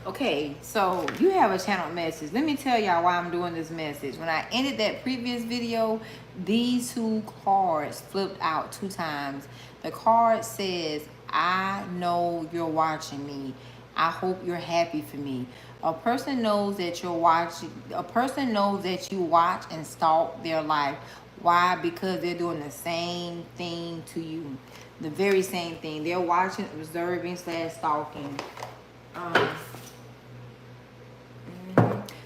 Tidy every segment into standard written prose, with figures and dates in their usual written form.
Okay, so you have a channel message. Let me tell y'all why I'm doing this message. When I ended that previous video, these two cards flipped out 2 times. The card says, I know you're watching me. I hope you're happy for me. A person knows that you're watching. A person knows that you watch and stalk their life. Why? Because they're doing the same thing to you. The very same thing. They're watching, observing, / stalking.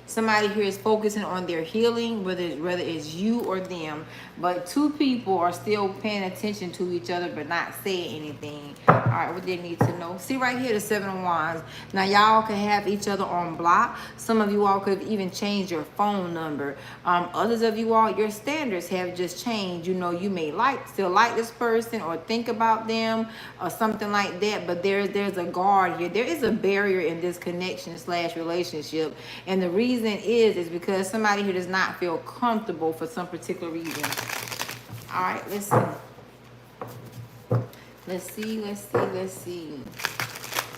Somebody here is focusing on their healing, whether it's you or them. But 2 people are still paying attention to each other but not saying anything. All right, what they need to know. See right here, the 7 of Wands. Now, y'all can have each other on block. Some of you all could have even changed your phone number. Others of you all, your standards have just changed. You know, you may still like this person or think about them or something like that. But there's a guard here. There is a barrier in this connection / relationship. And the reason is because somebody here does not feel comfortable for some particular reason. All right, let's see.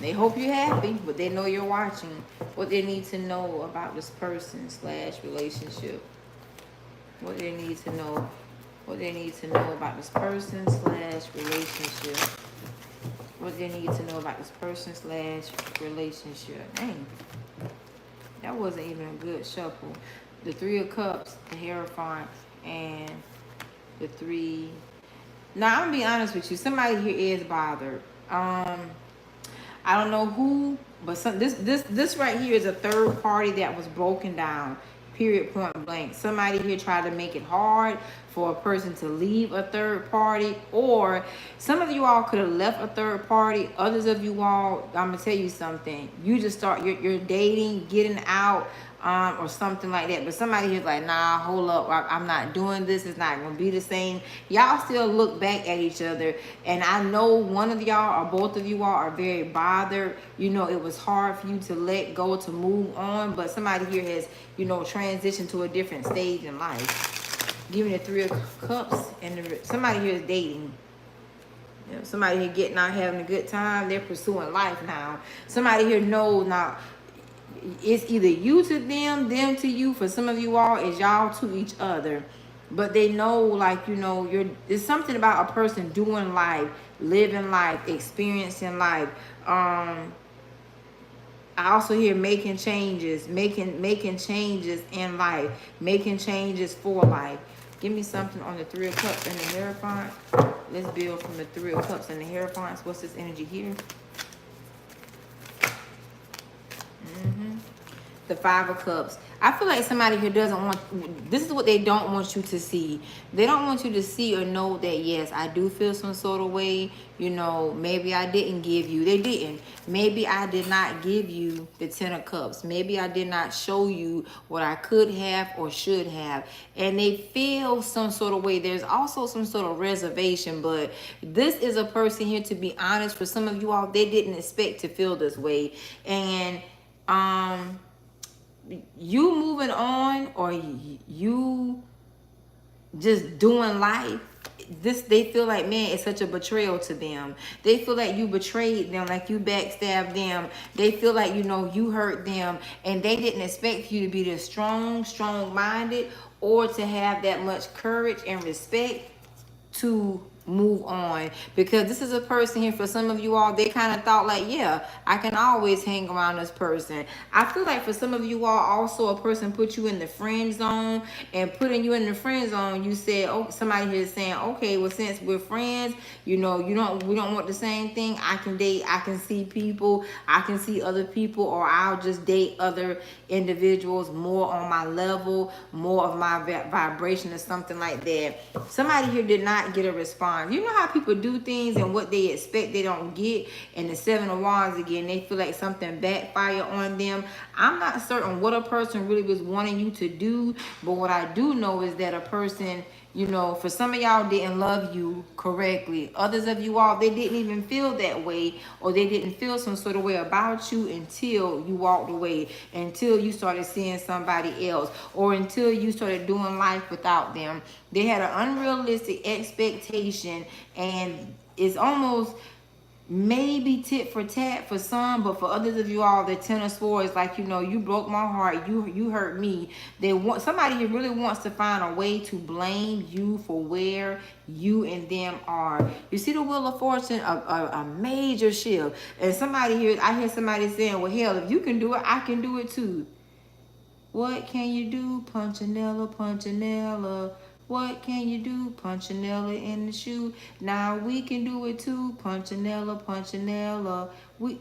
They hope you're happy, but they know you're watching. What they need to know about this person / relationship. What they need to know. What they need to know about this person / relationship. What they need to know about this person / relationship. Dang. That wasn't even a good shuffle. The 3 of Cups, the Hierophant, and the 3. Now, I'm gonna be honest with you. Somebody here is bothered. I don't know who, but this right here is a third party that was broken down. Period, point blank. Somebody here tried to make it hard for a person to leave a third party, or some of you all could have left a third party. Others of you all, I'm gonna tell you something. You just you're dating, getting out, or something like that. But somebody here's like, nah, hold up, I'm not doing this. It's not gonna be the same. Y'all still look back at each other, and I know one of y'all or both of you all are very bothered. You know, it was hard for you to let go, to move on, but somebody here has, you know, transitioned to a different stage in life. Giving the 3 of Cups, and somebody here is dating. You know, somebody here getting out, having a good time. They're pursuing life now. Somebody here knows now. It's either you to them to you. For some of you all, it's y'all to each other. But they know, like, you know, there's something about a person doing life, living life, experiencing life. I also hear making changes, making changes in life, making changes for life. Give me something on the 3 of Cups and the Hierophant. Let's build from the 3 of Cups and the Hierophants. What's this energy here? The 5 of Cups. I feel like somebody here doesn't want, this is what they don't want you to see. They don't want you to see or know that, yes, I do feel some sort of way. You know, maybe I didn't give you. They didn't. Maybe I did not give you the 10 of Cups. Maybe I did not show you what I could have or should have. And they feel some sort of way. There's also some sort of reservation. But this is a person here, to be honest, for some of you all, they didn't expect to feel this way. And, you moving on, or you just doing life, they feel like, man, it's such a betrayal to them. They feel like you betrayed them, like you backstabbed them. They feel like, you know, you hurt them, and they didn't expect you to be this strong-minded, or to have that much courage and respect to move on. Because this is a person here, for some of you all, they kind of thought like, yeah, I can always hang around this person. I feel like for some of you all, also a person put you in the friend zone, and putting you in the friend zone, you said, oh, somebody here is saying, okay, well, since we're friends, you know, we don't want the same thing. I can date, I can see people, I can see other people, or I'll just date other individuals more on my level, more of my vibration, or something like that. Somebody here did not get a response. You know how people do things, and what they expect they don't get. And the 7 of Wands again, they feel like something backfired on them. I'm not certain what a person really was wanting you to do, but what I do know is that a person, You know, for some of y'all didn't love you correctly. Others of you all, they didn't even feel that way, or they didn't feel some sort of way about you until you walked away, until you started seeing somebody else, or until you started doing life without them. They had an unrealistic expectation, and it's almost maybe tit for tat for some, but for others of you all, the ten of swords, like, you know, you broke my heart, you hurt me. They want somebody who really wants to find a way to blame you for where you and them are. You see the wheel of fortune, a major shift. And somebody here, I hear somebody saying, well, hell, if you can do it, I can do it too. What can you do? Punchinella, Punchinella. What can you do? Punchinella in the shoe. Now we can do it too. Punchinella, Punchinella.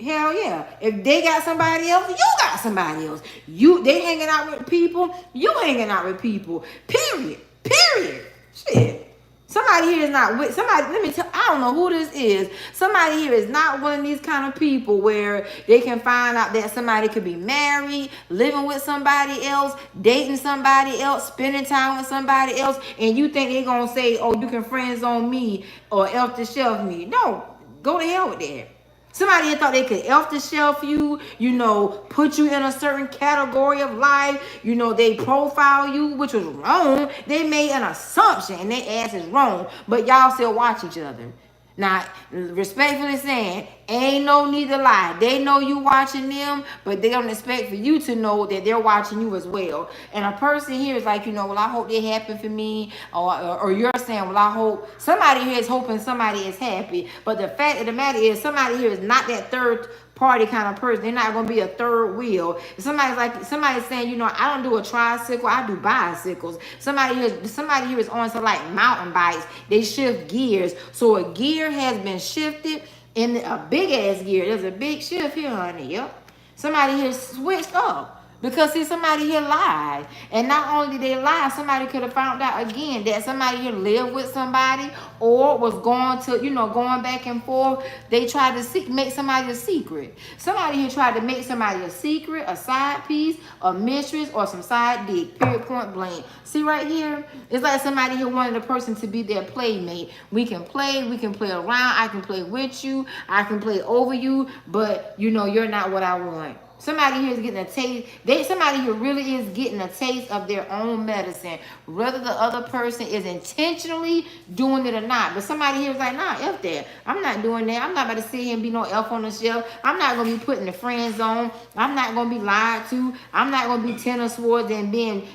Hell yeah. If they got somebody else, you got somebody else. They hanging out with people, you hanging out with people. Period. Period. Shit. Somebody here is not with somebody. Let me tell. I don't know who this is. Somebody here is not one of these kind of people where they can find out that somebody could be married, living with somebody else, dating somebody else, spending time with somebody else, and you think they're gonna say, "Oh, you can friend zone me or elf the shelf me." No, go to hell with that. Somebody had thought they could elf the shelf you, you know, put you in a certain category of life. You know, they profile you, which was wrong. They made an assumption and their ass is wrong. But y'all still watch each other. Now, respectfully saying, ain't no need to lie. They know you watching them, but they don't expect for you to know that they're watching you as well. And a person here is like, you know, well, I hope they happen for me. Or you're saying, well, I hope somebody here is hoping somebody is happy. But the fact of the matter is, somebody here is not that third party kind of person. They're not going to be a third wheel. Somebody's saying, you know, I don't do a tricycle, I do bicycles. Somebody here is on some like mountain bikes. They shift gears. So a gear has been shifted in a big ass gear. There's a big shift here, honey. Yep. Somebody here switched up. Because see, somebody here lied. And not only did they lie, somebody could have found out again that somebody here lived with somebody or was going to, you know, going back and forth. They tried to make somebody a secret. Somebody here tried to make somebody a secret, a side piece, a mistress, or some side dick. Period, point blank. See right here? It's like somebody here wanted a person to be their playmate. We can play around. I can play with you. I can play over you. But, you know, you're not what I want. Somebody here is getting a taste. Somebody here really is getting a taste of their own medicine, whether the other person is intentionally doing it or not. But somebody here is like, nah, F that. I'm not doing that. I'm not about to sit here and be no elf on the shelf. I'm not going to be put in the friend zone. I'm not going to be lied to. I'm not going to be ten of swords and being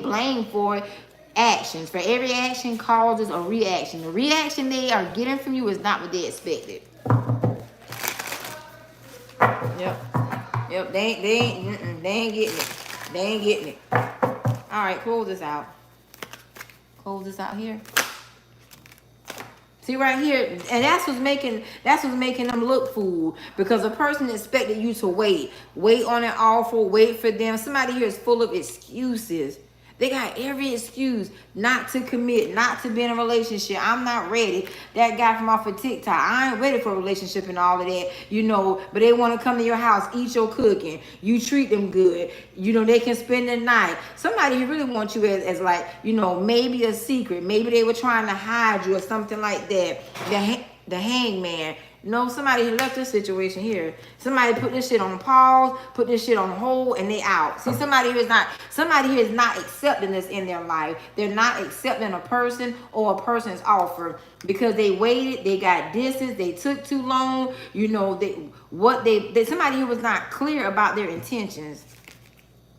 blamed for it. Actions. For every action causes a reaction. The reaction they are getting from you is not what they expected. Yep. Yep, they ain't getting it. They ain't getting it. All right, close this out. Close this out here. See right here, and that's what's making them look fool, because a person expected you to wait on an offer, wait for them. Somebody here is full of excuses. They got every excuse not to commit, not to be in a relationship. I'm not ready. That guy from off of TikTok, I ain't ready for a relationship and all of that, you know, but they want to come to your house, eat your cooking. You treat them good. You know, they can spend the night. Somebody who really wants you as like, you know, maybe a secret. Maybe they were trying to hide you or something like that. The hangman. No, somebody left this situation here. Somebody put this shit on pause, put this shit on hold, and they out. See, somebody here is not accepting this in their life. They're not accepting a person or a person's offer because they waited, they got distance, they took too long. You know, somebody here was not clear about their intentions.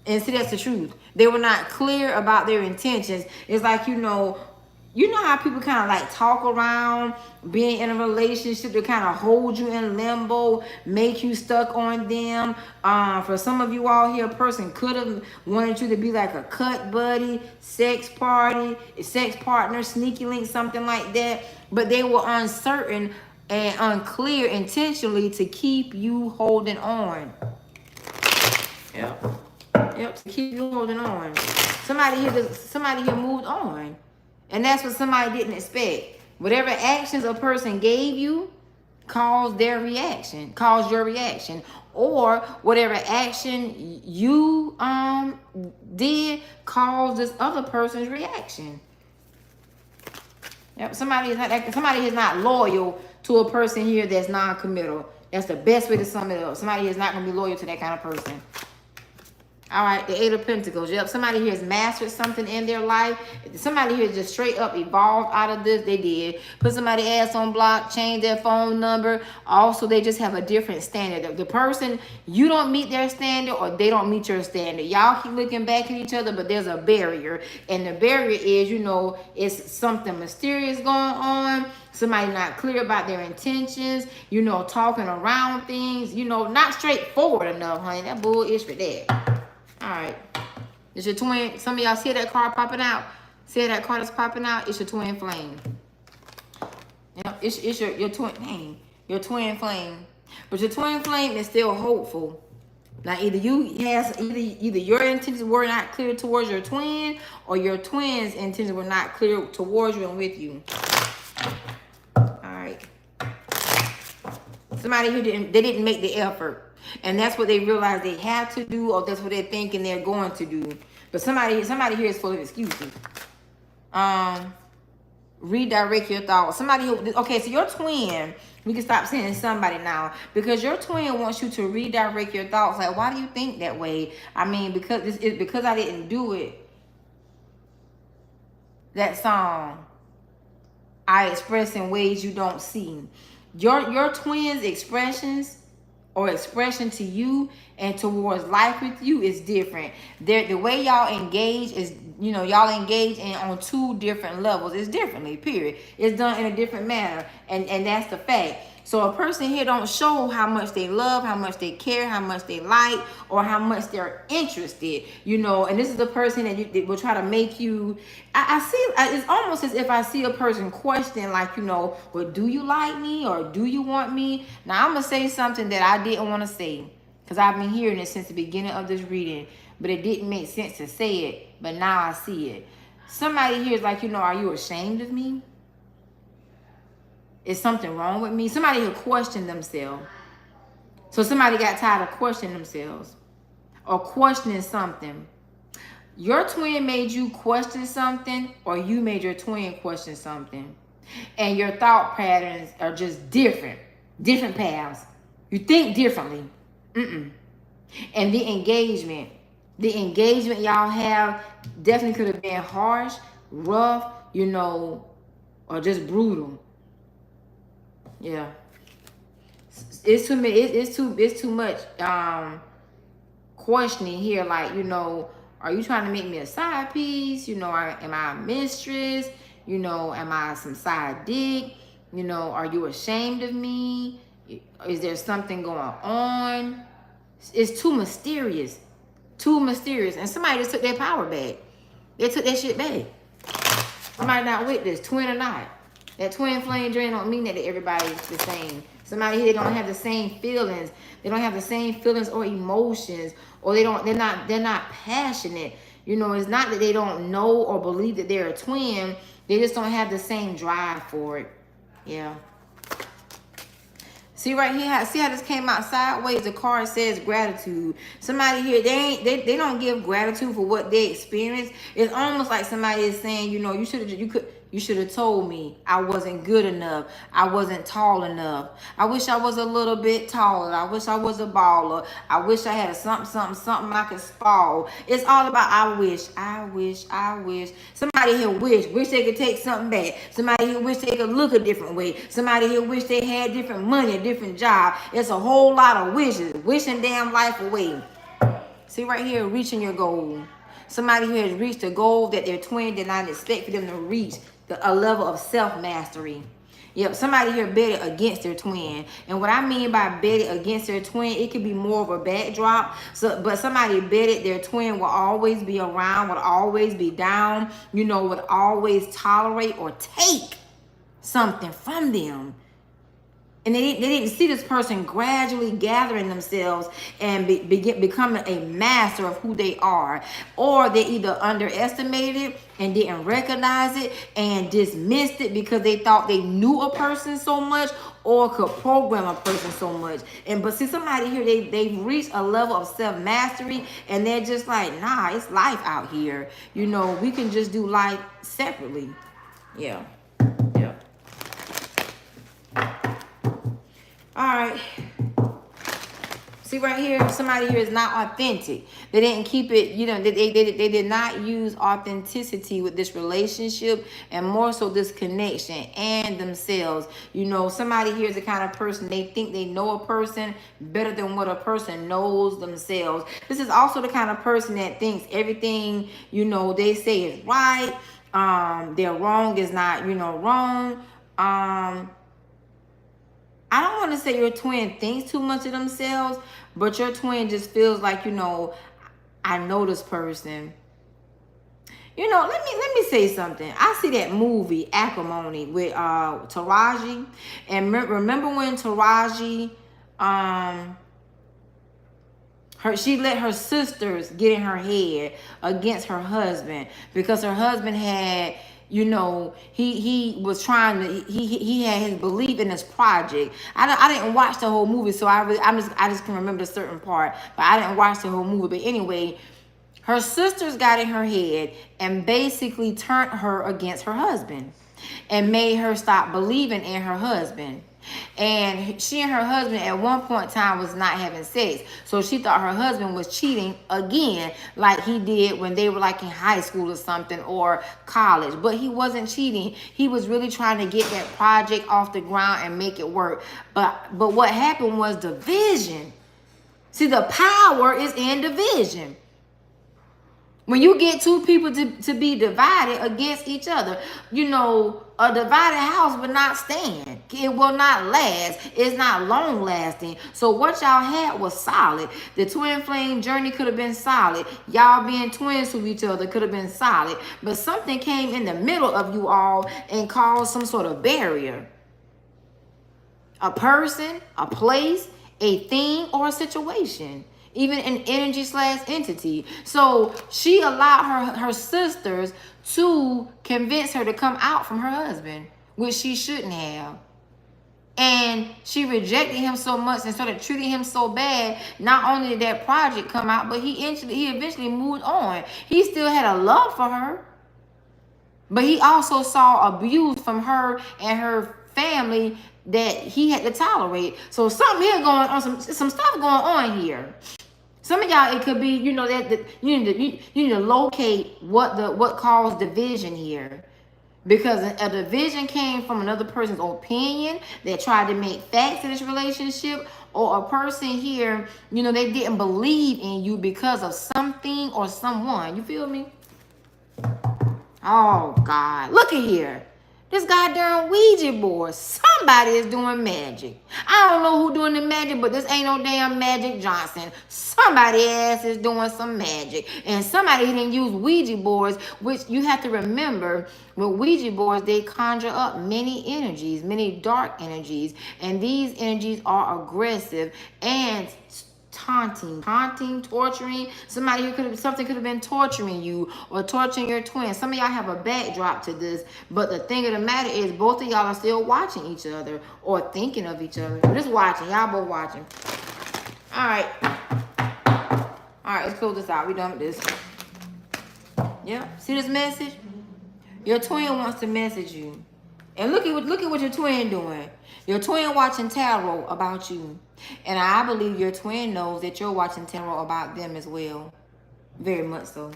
And see, that's the truth. They were not clear about their intentions. It's like, you know how people kind of like talk around being in a relationship to kind of hold you in limbo, make you stuck on them. For some of you all here, a person could have wanted you to be like a cut buddy, sex partner, sneaky link, something like that. But they were uncertain and unclear intentionally to keep you holding on. Yep, to keep you holding on. Somebody here moved on. And that's what somebody didn't expect. Whatever actions a person gave you caused your reaction. Or whatever action you did caused this other person's reaction. Yep, somebody is not loyal to a person here that's non-committal. That's the best way to sum it up. Somebody is not going to be loyal to that kind of person. All right, the Eight of Pentacles. Yep, somebody here has mastered something in their life. Somebody here just straight up evolved out of this. They did. Put somebody ass on block, change their phone number. Also, they just have a different standard. The person, you don't meet their standard or they don't meet your standard. Y'all keep looking back at each other, but there's a barrier. And the barrier is, you know, it's something mysterious going on. Somebody not clear about their intentions, you know, talking around things, you know, not straightforward enough, honey. That bull is for that. All right, it's your twin. Some of y'all see that card popping out. See that card is popping out. It's your twin flame. Yeah, it's your twin. Dang, your twin flame. But your twin flame is still hopeful. Now either your intentions were not clear towards your twin, or your twin's intentions were not clear towards you and with you. All right. Somebody who didn't make the effort. And that's what they realize they have to do, or that's what they're thinking they're going to do. But somebody here is full of excuses. Redirect your thoughts. Somebody who, okay, so your twin, we can stop saying somebody now, because your twin wants you to redirect your thoughts. Like, why do you think that way? I mean, because I didn't do it. That song, I express in ways you don't see. Your twin's expressions or expression to you and towards life with you is different. The way y'all engage is, you know, y'all engage on two different levels. It's differently, period. It's done in a different manner, and that's the fact. So a person here don't show how much they love, how much they care, how much they like, or how much they're interested, you know. And this is the person that will try to make you, I see, it's almost as if I see a person question, like, you know, well, do you like me or do you want me? Now, I'm going to say something that I didn't want to say, because I've been hearing it since the beginning of this reading, but it didn't make sense to say it, but now I see it. Somebody here is like, you know, are you ashamed of me? Is something wrong with me? Somebody who questioned themselves. So somebody got tired of questioning themselves or questioning something. Your twin made you question something, or you made your twin question something. And your thought patterns are just different paths. You think differently. And the engagement y'all have definitely could have been harsh, rough, you know, or just brutal. Yeah, it's too many. It's too much questioning here. Like, you know, are you trying to make me a side piece? You know, am I a mistress? You know, am I some side dick? You know, are you ashamed of me? Is there something going on? It's too mysterious, and somebody just took their power back. They took that shit back. Somebody not with this, twin or not. That twin flame drain don't mean that everybody's the same. Somebody here don't have the same feelings. They don't have the same feelings or emotions, or they're not passionate. You know, it's not that they don't know or believe that they're a twin. They just don't have the same drive for it. Yeah. See right here, see how this came out sideways? The card says gratitude. Somebody here, they don't give gratitude for what they experienced. It's almost like somebody is saying, you know, you should have told me I wasn't good enough. I wasn't tall enough. I wish I was a little bit taller. I wish I was a baller. I wish I had a something I could spall. It's all about I wish. Somebody here wish they could take something back. Somebody here wish they could look a different way. Somebody here wish they had different money, a different job. It's a whole lot of wishes. Wishing damn life away. See right here, reaching your goal. Somebody here has reached a goal that their twin did not expect for them to reach. A level of self-mastery. Yep, somebody here betted against their twin. And what I mean by betted against their twin, it could be more of a backdrop. But somebody betted their twin will always be around, would always be down, you know, would always tolerate or take something from them. And they didn't see this person gradually gathering themselves and becoming a master of who they are. Or they either underestimated it and didn't recognize it and dismissed it because they thought they knew a person so much or could program a person so much. But see, somebody here, they've reached a level of self-mastery and they're just like, nah, it's life out here. You know, we can just do life separately. Yeah. All right. See right here, somebody here is not authentic. They didn't keep it, you know, they did not use authenticity with this relationship, and more so this connection and themselves. You know, somebody here is the kind of person, they think they know a person better than what a person knows themselves. This is also the kind of person that thinks everything, you know, they say is right. Their wrong is not, you know, wrong. I don't want to say your twin thinks too much of themselves, but your twin just feels like, you know, I know this person. You know, let me say something. I see that movie Acrimony with Taraji, and remember when Taraji she let her sisters get in her head against her husband because her husband had, you know, he was trying to, he had his belief in this project. I didn't watch the whole movie, so I just can remember a certain part, but I didn't watch the whole movie. But anyway, her sisters got in her head and basically turned her against her husband and made her stop believing in her husband. And she and her husband at one point in time was not having sex. So she thought her husband was cheating again, like he did when they were like in high school or something, or college. But he wasn't cheating. He was really trying to get that project off the ground and make it work. But what happened was division. See, the power is in division. When you get two people to be divided against each other, you know, a divided house will not stand. It will not last. It's not long lasting. So what y'all had was solid. The twin flame journey could have been solid. Y'all being twins to each other could have been solid. But something came in the middle of you all and caused some sort of barrier. A person, a place, a thing, or a situation. Even an energy / entity. So she allowed her sisters to convince her to come out from her husband, which she shouldn't have. And she rejected him so much and started treating him so bad. Not only did that project come out, but he eventually moved on. He still had a love for her, but he also saw abuse from her and her family that he had to tolerate. So something here going on, some stuff going on here. Some of y'all, it could be, you know, that you need to locate what caused division here. Because a division came from another person's opinion that tried to make facts in this relationship, or a person here, you know, they didn't believe in you because of something or someone. You feel me? Oh, God. Look at here. This goddamn Ouija board. Somebody is doing magic. I don't know who doing the magic, but this ain't no damn Magic Johnson. Somebody ass is doing some magic. And somebody didn't use Ouija boards, which you have to remember, with Ouija boards, they conjure up many energies, many dark energies. And these energies are aggressive and taunting, torturing. Somebody who something could have been torturing you or torturing your twin. Some of y'all have a backdrop to this, but the thing of the matter is both of y'all are still watching each other or thinking of each other. Just watching. Y'all both watching. All right, let's close this out. We done with this. Yeah, see this message? Your twin wants to message you. And look at what your twin doing. Your twin watching tarot about you. And I believe your twin knows that you're watching tarot about them as well. Very much so.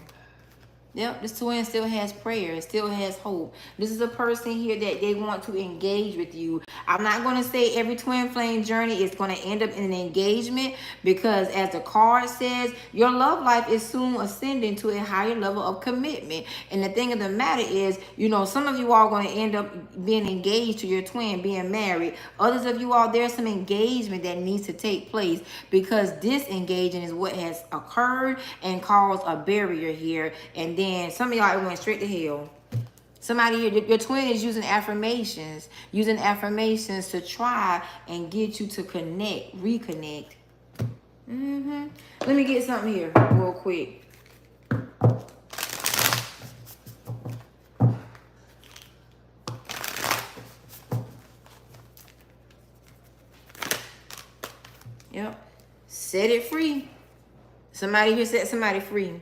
Yep, this twin still has prayer, still has hope. This is a person here that they want to engage with you. I'm not going to say every twin flame journey is going to end up in an engagement, because as the card says, your love life is soon ascending to a higher level of commitment. And the thing of the matter is, you know, some of you all are going to end up being engaged to your twin, being married. Others of you all, there's some engagement that needs to take place, because disengaging is what has occurred and caused a barrier here. And then some of y'all, it went straight to hell. Somebody here, your twin is using affirmations to try and get you to reconnect. Let me get something here real quick. Yep. Set it free. Somebody here set somebody free.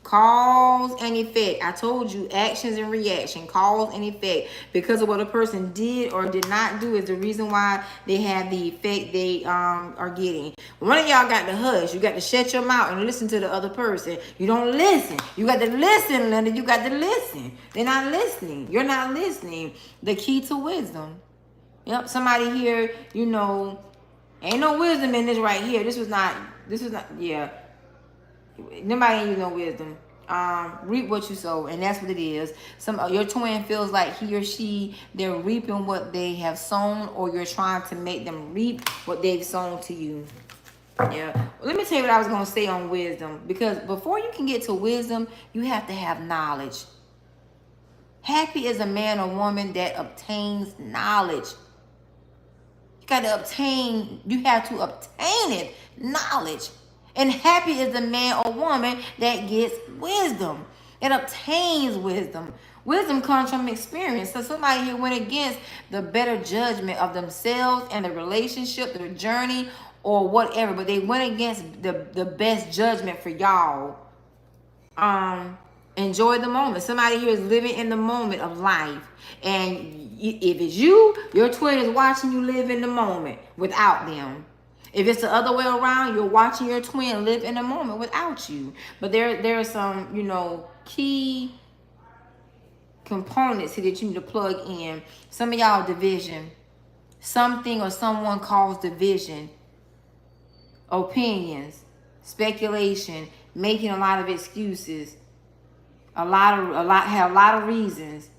Cause and effect. I told you, actions and reaction, cause and effect. Because of what a person did or did not do is the reason why they have the effect they are getting. One of y'all got to hush. You got to shut your mouth and listen to the other person. You don't listen. You got to listen, Linda. You got to listen. They're not listening. You're not listening. The key to wisdom. Yep, somebody here, you know, ain't no wisdom in this right here. This was not, yeah. Nobody ain't use no wisdom. Reap what you sow, and that's what it is. Your twin feels like he or she, they're reaping what they have sown, or you're trying to make them reap what they've sown to you. Yeah. Well, let me tell you what I was gonna say on wisdom, because before you can get to wisdom, you have to have knowledge. Happy is a man or woman that obtains knowledge. You have to obtain it, knowledge. And happy is the man or woman that gets wisdom. It obtains wisdom. Wisdom comes from experience. So somebody here went against the better judgment of themselves and the relationship, the journey, or whatever. But they went against the best judgment for y'all. Enjoy the moment. Somebody here is living in the moment of life, and if it's you, your twin is watching you live in the moment without them. If it's the other way around, you're watching your twin live in the moment without you. But there are some, you know, key components here that you need to plug in. Some of y'all division. Something or someone caused division. Opinions, speculation, making a lot of excuses. Have a lot of reasons,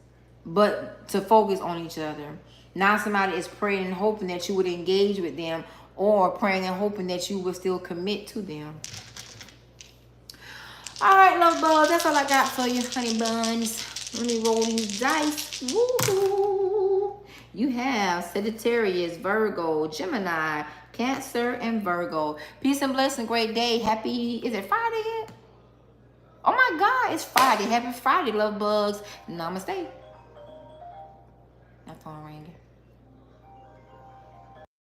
but to focus on each other. Now somebody is praying and hoping that you would engage with them, or praying and hoping that you would still commit to them. All right, love bugs, that's all I got for you, honey buns. Let me roll these dice. Woo-hoo. You have Sagittarius, Virgo, Gemini, Cancer, and Virgo. Peace and blessing. Great day. Happy, is it Friday yet? Oh my God, it's Friday. Happy Friday, love bugs. Namaste. My phone ringing.